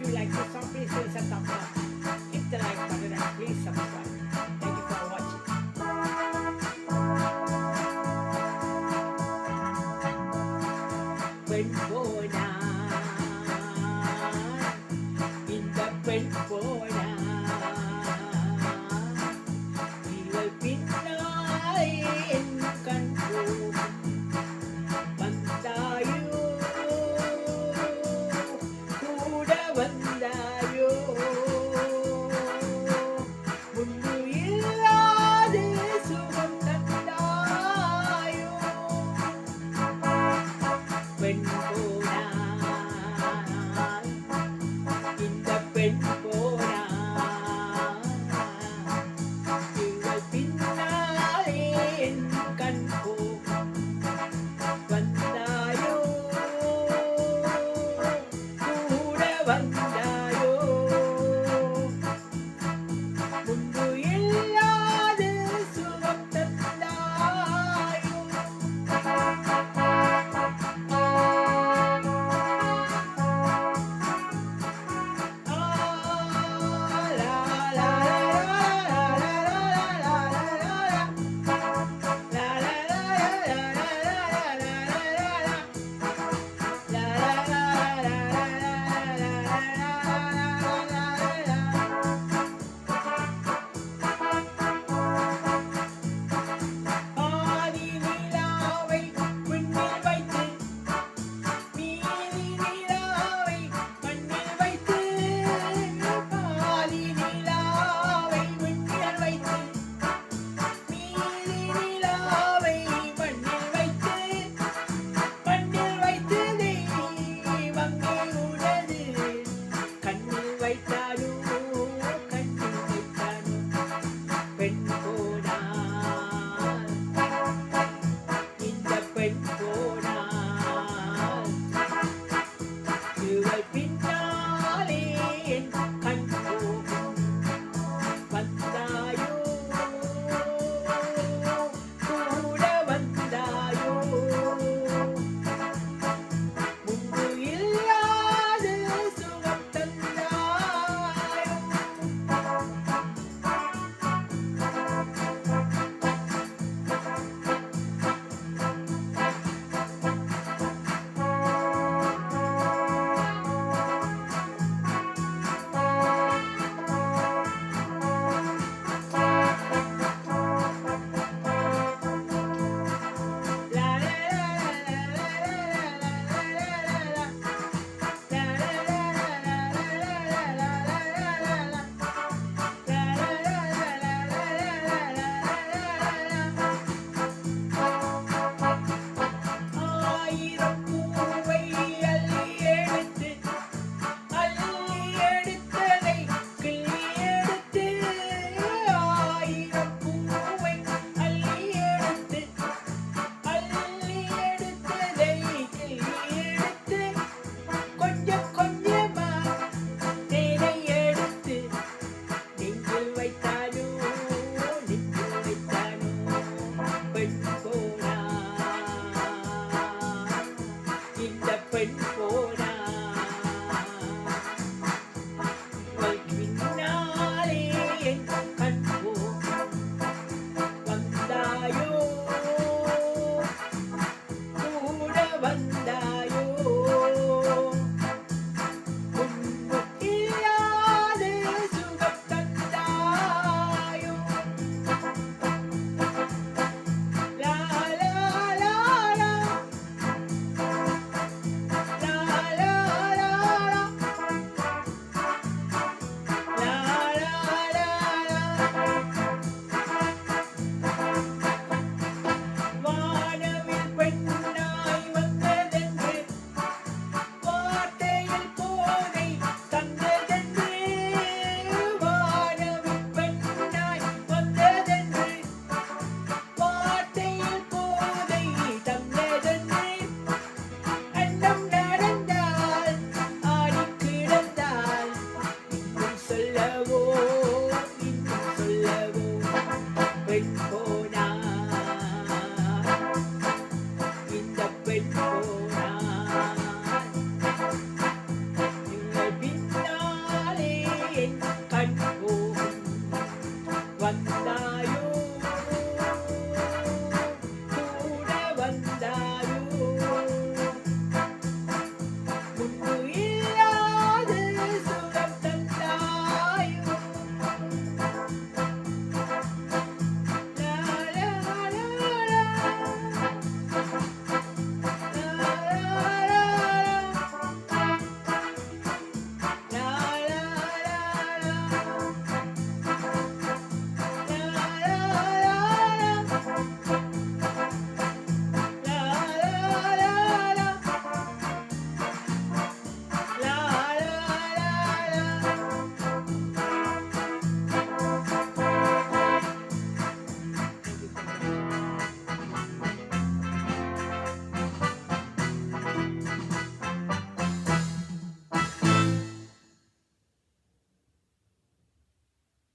you like this song, please do a thumbs up. Hit the like button and please subscribe. Thank you for watching. பெண் போனா இந்த பெண் போனா இவள் பின்னாலே என் கண் போகும் வந்தாயோ கூட வந்தாயோ முன்பு இல்லாத சுகம் தந்தாயோ பெண் போனா இந்த பெண் போனா இவள் பின்னாலே என் கண் போகும் வந்தாயோ கூட வந்தாயோ முன்பு இல்லாத சுகம் தந்தாயோ பெண் போனா இந்த பெண் போனா இவள் பின்னாலே என் கண் போகும் வந்தாயோ கூட வந்தாயோ முன்பு இல்லாத சுகம் தந்தாயோ பெண்